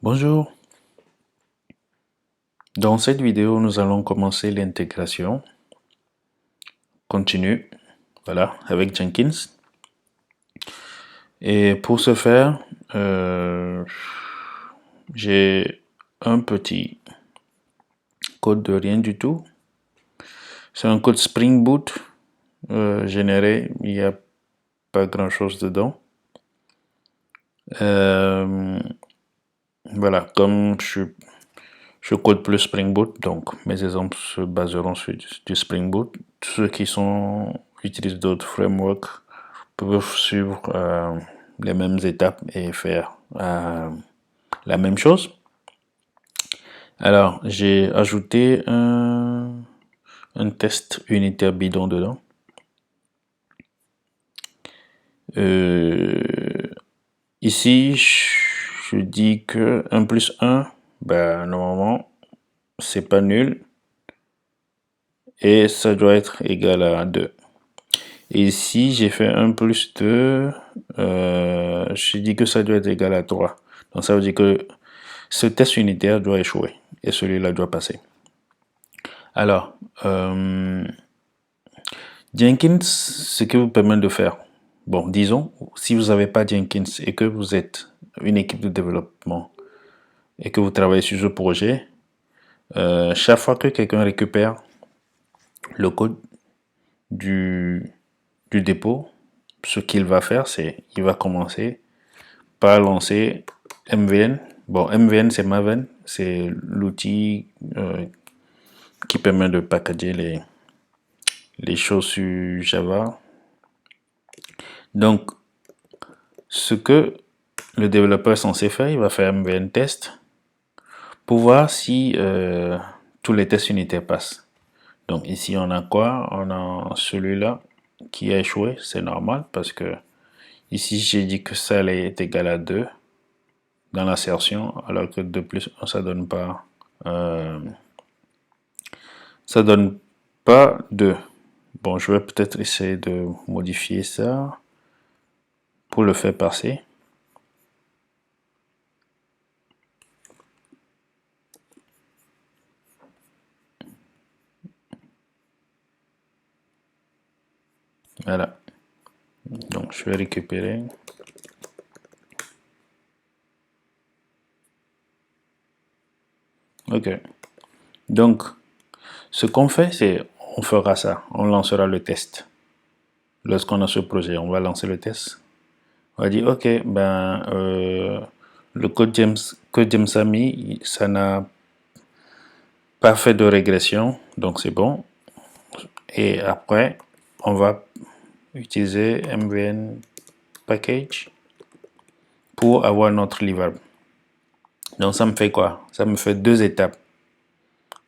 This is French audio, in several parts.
Bonjour, dans cette vidéo nous allons commencer l'intégration continue, voilà, avec Jenkins. Et pour ce faire, j'ai un petit code de rien du tout. C'est un code Spring Boot généré, il n'y a pas grand chose dedans. Voilà, comme je code plus Spring Boot, donc mes exemples se baseront sur du Spring Boot. Ceux qui utilisent d'autres frameworks peuvent suivre les mêmes étapes et faire la même chose. Alors, j'ai ajouté un test unitaire bidon dedans. Ici, je dis que 1 plus 1, ben, normalement, c'est pas nul. Et ça doit être égal à 2. Et ici, j'ai fait 1 plus 2, je dis que ça doit être égal à 3. Donc ça veut dire que ce test unitaire doit échouer et celui-là doit passer. Alors, Jenkins, ce qui vous permet de faire, bon, disons, si vous n'avez pas Jenkins et que vous êtes une équipe de développement et que vous travaillez sur ce projet, chaque fois que quelqu'un récupère le code du dépôt, ce qu'il va faire, c'est qu'il va commencer par lancer MVN. Bon, MVN, c'est Maven, c'est l'outil qui permet de packager les choses sur Java. Donc, ce que le développeur est censé faire, il va faire MVN test pour voir si tous les tests unitaires passent. Donc ici, on a quoi? On a celui-là qui a échoué, c'est normal parce que ici, j'ai dit que ça est égal à 2 dans l'assertion, alors que 2 plus 1, ça donne pas 2. Bon, je vais peut-être essayer de modifier ça pour le faire passer. Voilà. Donc, je vais récupérer. Ok. Donc, ce qu'on fait, c'est on fera ça. On lancera le test. Lorsqu'on a ce projet, on va lancer le test. On va dire, ok, ben, le code que James a mis, ça n'a pas fait de régression, donc c'est bon. Et après, on va utiliser MVN package pour avoir notre livrable. Donc ça me fait quoi? Ça me fait 2 étapes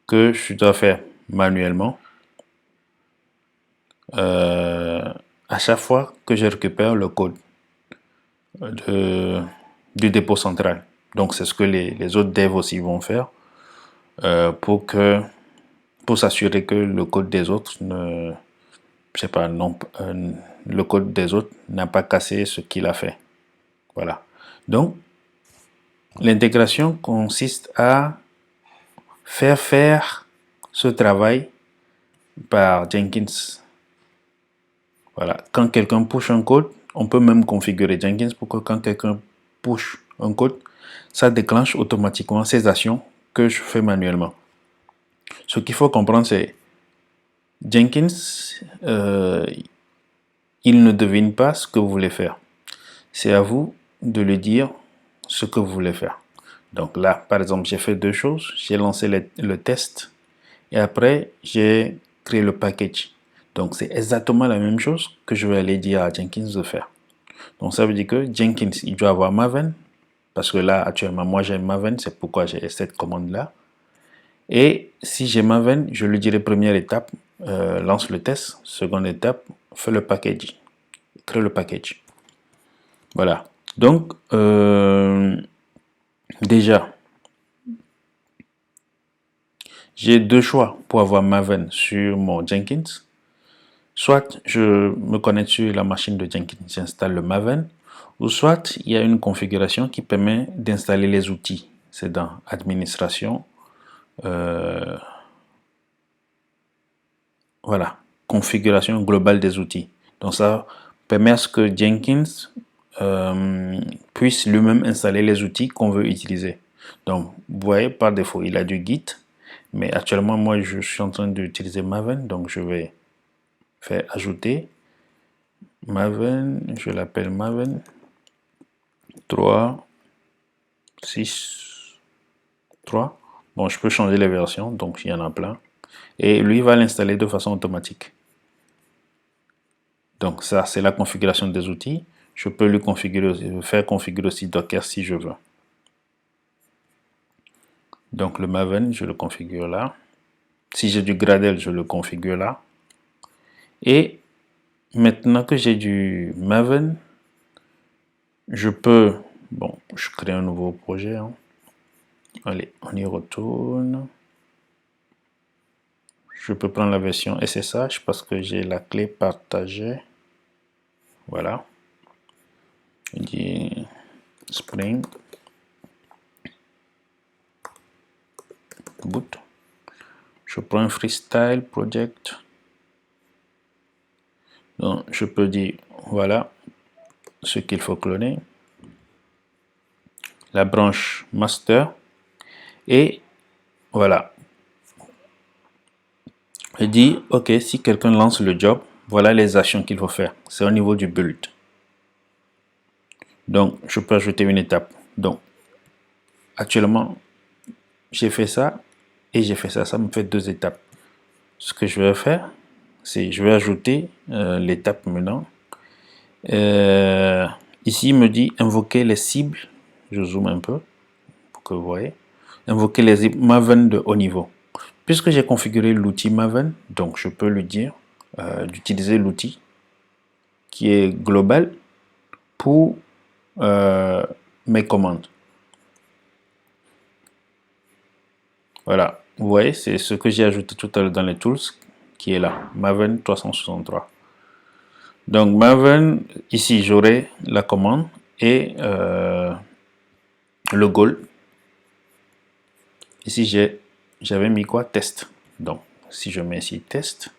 que je dois faire manuellement à chaque fois que je récupère le code du dépôt central. Donc c'est ce que les autres devs aussi vont faire pour s'assurer que le code des autres ne, je sais pas, non, le code des autres n'a pas cassé ce qu'il a fait. Voilà. Donc l'intégration consiste à faire ce travail par Jenkins. Voilà. Quand quelqu'un push un code, on peut même configurer Jenkins pour que quand quelqu'un push un code, ça déclenche automatiquement ces actions que je fais manuellement. Ce qu'il faut comprendre, c'est Jenkins, il ne devine pas ce que vous voulez faire. C'est à vous de lui dire ce que vous voulez faire. Donc là, par exemple, j'ai fait 2 choses. J'ai lancé le test et après, j'ai créé le package. Donc c'est exactement la même chose que je vais aller dire à Jenkins de faire. Donc ça veut dire que Jenkins, il doit avoir Maven, parce que là, actuellement, moi j'ai Maven, c'est pourquoi j'ai cette commande-là. Et si j'ai Maven, je lui dirai première étape, lance le test. Seconde étape, fais le package. Crée le package. Voilà. Donc, déjà, j'ai 2 choix pour avoir Maven sur mon Jenkins. Soit je me connecte sur la machine de Jenkins, j'installe le Maven, ou soit il y a une configuration qui permet d'installer les outils. c'est dans administration. Voilà, configuration globale des outils. Donc ça permet à ce que Jenkins puisse lui-même installer les outils qu'on veut utiliser. Donc vous voyez, par défaut il a du Git, mais actuellement moi je suis en train d'utiliser Maven, donc je vais faire ajouter Maven, je l'appelle Maven 3 6 3. Bon, je peux changer les versions, donc il y en a plein, et lui va l'installer de façon automatique. Donc ça, c'est la configuration des outils. Je peux lui faire configurer aussi Docker si je veux. Donc le Maven, je le configure là. Si j'ai du Gradle, je le configure là. Et maintenant que j'ai du Maven, je peux... Bon, je crée un nouveau projet. Hein. Allez, on y retourne. Je peux prendre la version SSH parce que j'ai la clé partagée. Voilà. Je dis Spring boot. Je prends un freestyle project. Donc, je peux dire, voilà ce qu'il faut cloner. La branche master. Et voilà. Je dis, ok, si quelqu'un lance le job, voilà les actions qu'il faut faire. C'est au niveau du build. Donc, je peux ajouter une étape. Donc, actuellement, j'ai fait ça et j'ai fait ça. Ça me fait 2 étapes. Ce que je vais faire, c'est je vais ajouter l'étape maintenant. Ici, il me dit invoquer les cibles. Je zoome un peu pour que vous voyez. Invoquer les cibles Maven de haut niveau. Puisque j'ai configuré l'outil Maven, donc je peux lui dire d'utiliser l'outil qui est global pour mes commandes. Voilà, vous voyez, c'est ce que j'ai ajouté tout à l'heure dans les tools qui est là, Maven 363. Donc Maven, ici j'aurai la commande et le goal. Ici j'avais mis quoi? Test. Donc si je mets ici test,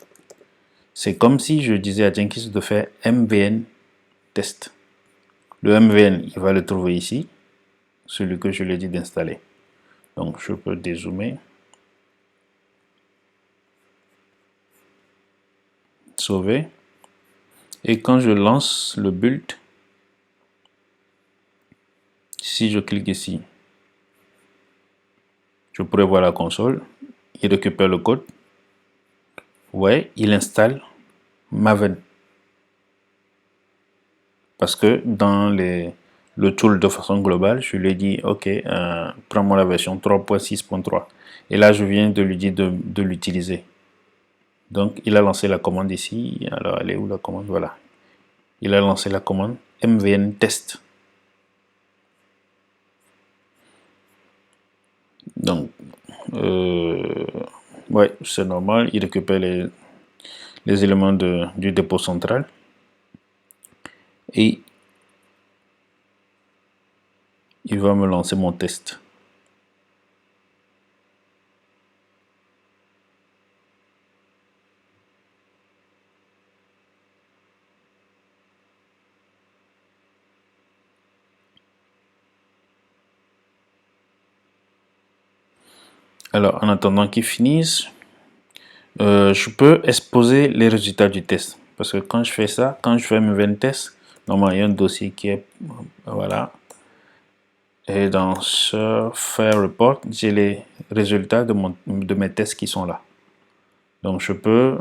c'est comme si je disais à Jenkins de faire MVN test. Le MVN, il va le trouver ici, celui que je lui ai dit d'installer. Donc je peux dézoomer, sauver, et quand je lance le build, si je clique ici, je pourrais voir la console, il récupère le code, ouais, il installe Maven. Parce que dans le tool de façon globale, je lui ai dit, ok, prends-moi la version 3.6.3. Et là, je viens de lui dire de l'utiliser. Donc, il a lancé la commande ici. Alors, elle est où la commande? Voilà. Il a lancé la commande MVN test. Donc, ouais, c'est normal. Il récupère les éléments du dépôt central. Et il va me lancer mon test. Alors, en attendant qu'il finisse, je peux exposer les résultats du test. Parce que quand je fais ça, quand je fais mes 20 tests, normalement, il y a un dossier qui est... Voilà. Et dans ce File Report, j'ai les résultats de mes tests qui sont là. Donc, je peux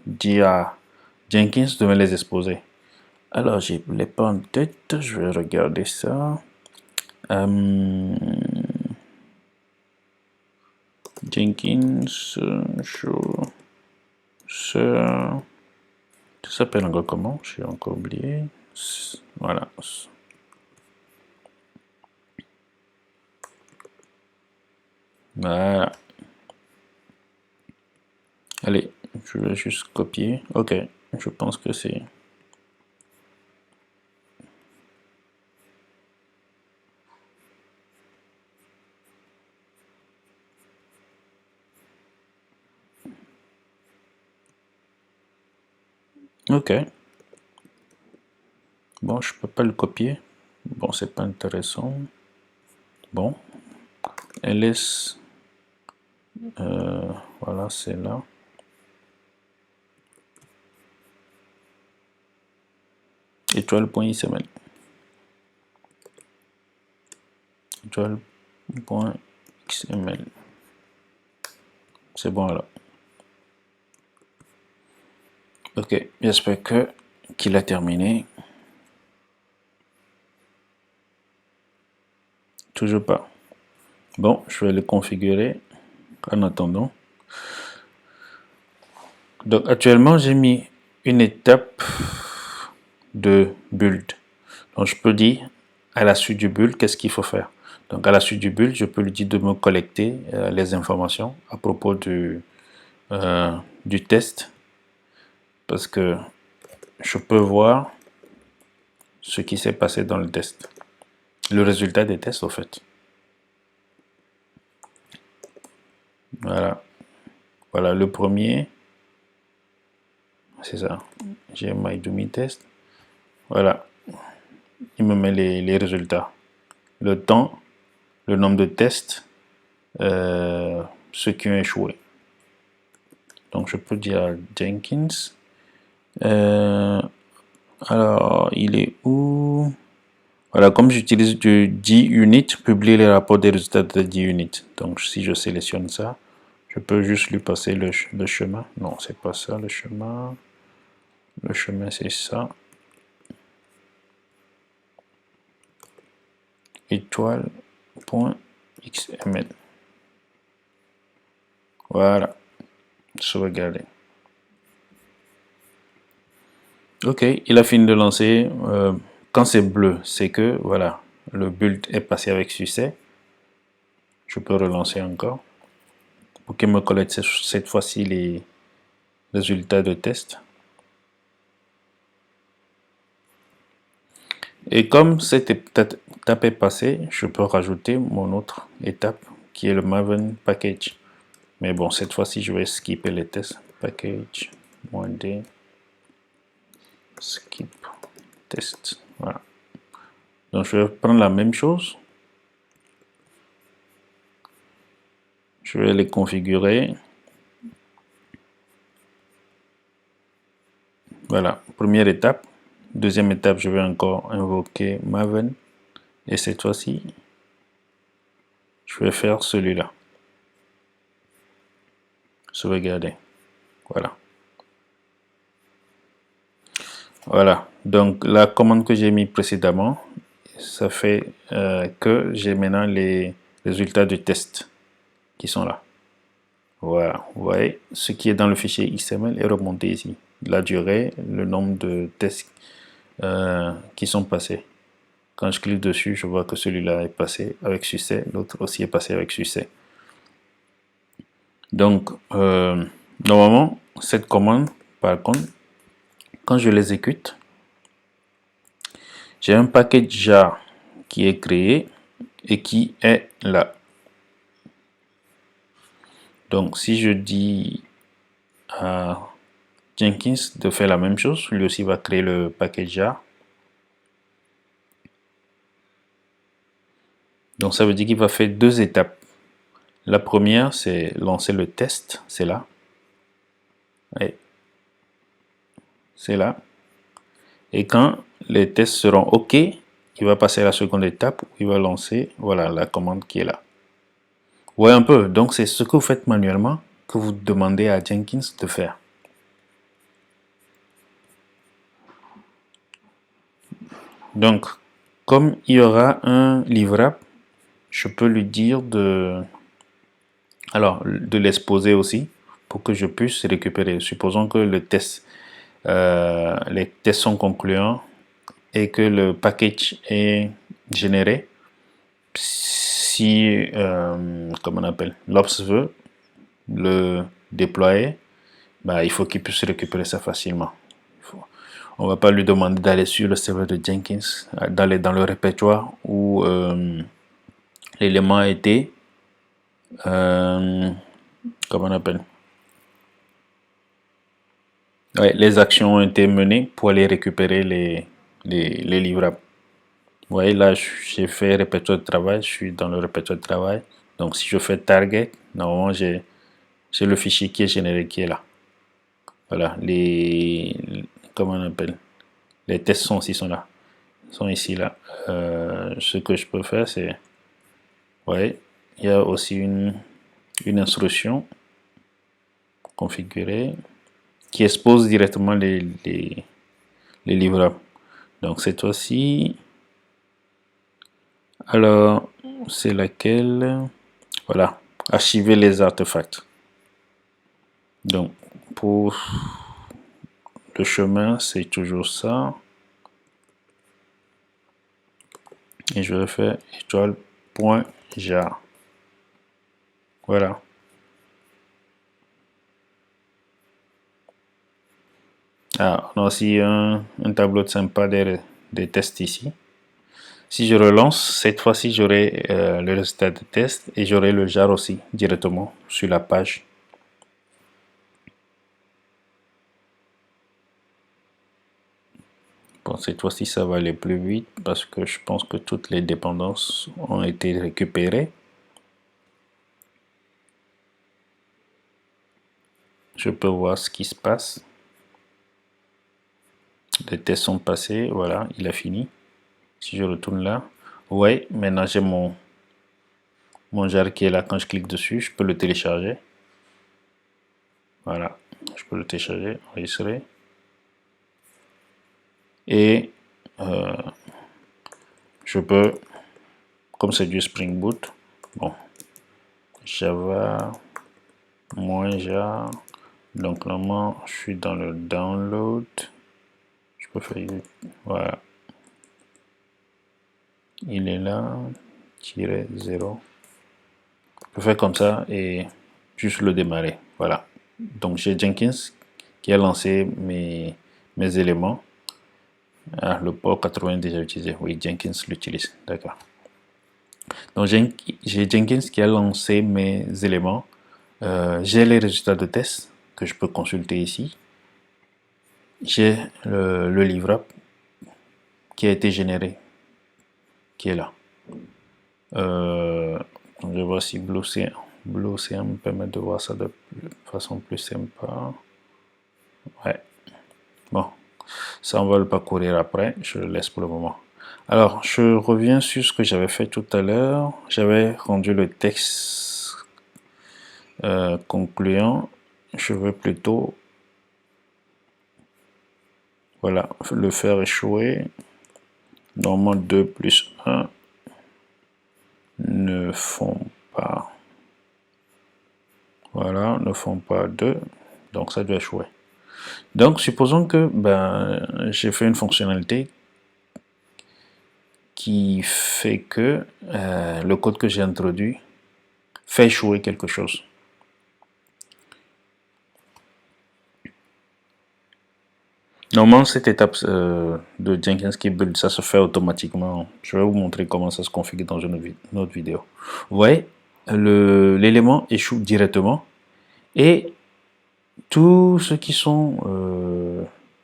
dire à Jenkins de me les exposer. Alors, je ne l'ai pas en tête. Je vais regarder ça. Jenkins, show, ça s'appelle encore comment? J'ai encore oublié. Voilà. Voilà. Allez, je vais juste copier. Ok, je pense que c'est... Ok. Bon, je peux pas le copier. Bon, c'est pas intéressant. Bon, ls, voilà, c'est là. Étoile.xml. Étoile.xml. C'est bon alors. Ok, j'espère que qu'il a terminé. Toujours pas. Bon, je vais le configurer en attendant. Donc actuellement, j'ai mis une étape de build. Donc je peux dire à la suite du build, qu'est-ce qu'il faut faire. Donc à la suite du build, je peux lui dire de me collecter les informations à propos du test. Parce que je peux voir ce qui s'est passé dans le test. Le résultat des tests, au fait. Voilà. Voilà, le premier. C'est ça. J'ai my dummy test. Voilà. Il me met les résultats. Le temps, le nombre de tests, ceux qui ont échoué. Donc je peux dire à Jenkins. Alors, il est où? Voilà, comme j'utilise du D-Unit, publier les rapports des résultats de D-Unit. Donc si je sélectionne ça, je peux juste lui passer le chemin. Non, c'est pas ça le chemin. Le chemin, c'est ça. Étoile.xml. Voilà. Sauvegarder. Ok, il a fini de lancer. Quand c'est bleu, c'est que voilà, le build est passé avec succès. Je peux relancer encore pour qu'il me collecte cette fois-ci les résultats de test. Et comme cette étape est passée, je peux rajouter mon autre étape qui est le Maven package. Mais bon, cette fois-ci, je vais skipper les tests. Package, -d, skip, test. Voilà. Donc, je vais prendre la même chose. Je vais les configurer. Voilà, première étape. Deuxième étape, je vais encore invoquer Maven. Et cette fois-ci, je vais faire celui-là. Sauvegarder. Voilà. Voilà. Donc, la commande que j'ai mis précédemment, ça fait que j'ai maintenant les résultats du test qui sont là. Voilà. Vous voyez, ce qui est dans le fichier XML est remonté ici. La durée, le nombre de tests qui sont passés. Quand je clique dessus, je vois que celui-là est passé avec succès, l'autre aussi est passé avec succès. Donc, normalement, cette commande, par contre, quand je l'exécute, j'ai un package jar qui est créé et qui est là. Donc, si je dis à Jenkins de faire la même chose, lui aussi va créer le package jar. Donc, ça veut dire qu'il va faire deux étapes. La première, c'est lancer le test, c'est là. C'est là. Et quand les tests seront OK, il va passer à la seconde étape où il va lancer voilà, la commande qui est là. Vous voyez un peu, donc c'est ce que vous faites manuellement que vous demandez à Jenkins de faire. Donc, comme il y aura un livrable, je peux lui dire de l'exposer aussi pour que je puisse récupérer. Supposons que les tests sont concluants et que le package est généré. Si, comme on appelle, l'Ops veut le déployer, bah, il faut qu'il puisse récupérer ça facilement. On va pas lui demander d'aller sur le serveur de Jenkins, d'aller dans le répertoire où l'élément a été, comment on appelle, Ouais, les actions ont été menées pour aller récupérer les livrables. Vous voyez, là, j'ai fait répertoire de travail, je suis dans le répertoire de travail. Donc, si je fais target, normalement, j'ai le fichier qui est généré qui est là. Voilà, comment on appelle? Les tests sont là. Sont ici, là. Ce que je peux faire, c'est, ouais, il y a aussi une instruction configurée qui expose directement les livrables. Donc, cette fois-ci, alors, c'est laquelle? Voilà, archiver les artefacts. Donc, pour le chemin, c'est toujours ça. Et je vais faire étoile.jar. Voilà. Ah, on a aussi un tableau de sympa des tests ici. Si je relance, cette fois-ci, j'aurai le résultat de test et j'aurai le jar aussi directement sur la page. Bon, cette fois-ci, ça va aller plus vite parce que je pense que toutes les dépendances ont été récupérées. Je peux voir ce qui se passe. Les tests sont passés, voilà, il a fini. Si je retourne là, ouais, maintenant j'ai mon jar qui est là. Quand je clique dessus, je peux le télécharger. Voilà, je peux le télécharger, enregistrer. Et je peux, comme c'est du Spring Boot, bon, Java, -jar. Donc normalement, je suis dans le download. Je peux faire, voilà. Il est là, -0. Je peux faire comme ça et juste le démarrer. Voilà. Donc j'ai Jenkins qui a lancé mes éléments. Ah, le port 80 déjà utilisé. Oui, Jenkins l'utilise. D'accord. Donc j'ai Jenkins qui a lancé mes éléments. J'ai les résultats de test que je peux consulter ici. J'ai le livrable qui a été généré, qui est là. Je vois si Blue Ocean me permet de voir ça de façon plus sympa. Ouais. Bon, ça on va le parcourir après, je le laisse pour le moment. Alors, je reviens sur ce que j'avais fait tout à l'heure. J'avais rendu le texte concluant. Je veux plutôt, voilà, le faire échouer. Normalement, 2 plus 1 ne font pas, voilà, ne font pas 2. Donc, ça doit échouer. Donc, supposons que j'ai fait une fonctionnalité qui fait que le code que j'ai introduit fait échouer quelque chose. Normalement, cette étape de Jenkins qui build, ça se fait automatiquement. Je vais vous montrer comment ça se configure dans une autre vidéo. Vous voyez, l'élément échoue directement et tous ceux qui sont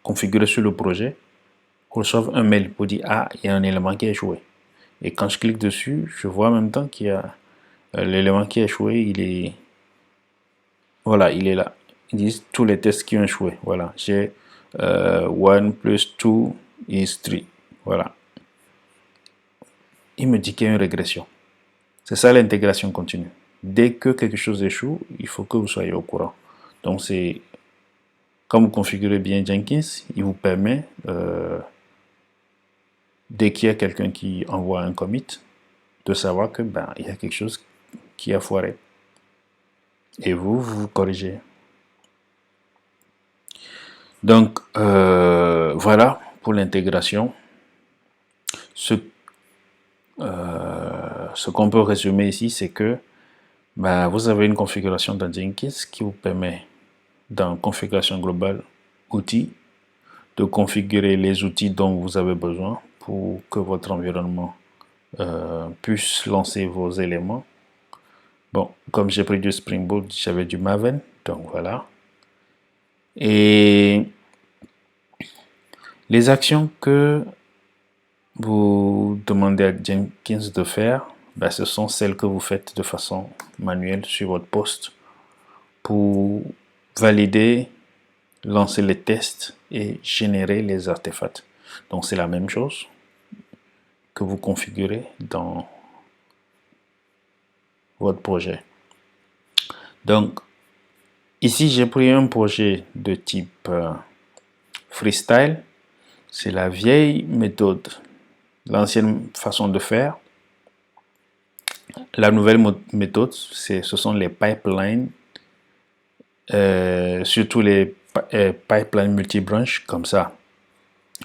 configurés sur le projet reçoivent un mail pour dire ah, il y a un élément qui a échoué. Et quand je clique dessus, je vois en même temps qu'il y a l'élément qui a échoué, il est, voilà, il est là. Ils disent tous les tests qui ont échoué. Voilà, j'ai 1 plus 2 is 3. Voilà. Il me dit qu'il y a une régression. C'est ça l'intégration continue. Dès que quelque chose échoue, il faut que vous soyez au courant. Donc c'est, quand vous configurez bien Jenkins, il vous permet, dès qu'il y a quelqu'un qui envoie un commit, de savoir que il y a quelque chose qui a foiré. Et vous corrigez. Donc voilà pour l'intégration. Ce qu'on peut résumer ici, c'est que vous avez une configuration dans Jenkins qui vous permet, dans configuration globale outils, de configurer les outils dont vous avez besoin pour que votre environnement puisse lancer vos éléments. Bon, comme j'ai pris du Spring Boot, j'avais du Maven, donc voilà. Et Les actions que vous demandez à Jenkins de faire, ben, ce sont celles que vous faites de façon manuelle sur votre poste pour valider, lancer les tests et générer les artefacts. Donc c'est la même chose que vous configurez dans votre projet. Donc ici j'ai pris un projet de type freestyle. C'est la vieille méthode, l'ancienne façon de faire. La nouvelle méthode, ce sont les pipelines, surtout les pipelines multibranches comme ça.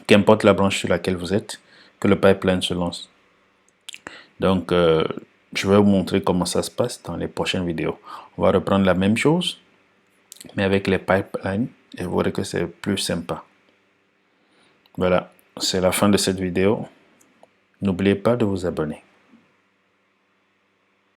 Qu'importe la branche sur laquelle vous êtes, que le pipeline se lance. Donc, je vais vous montrer comment ça se passe dans les prochaines vidéos. On va reprendre la même chose, mais avec les pipelines, et vous verrez que c'est plus sympa. Voilà, c'est la fin de cette vidéo. N'oubliez pas de vous abonner.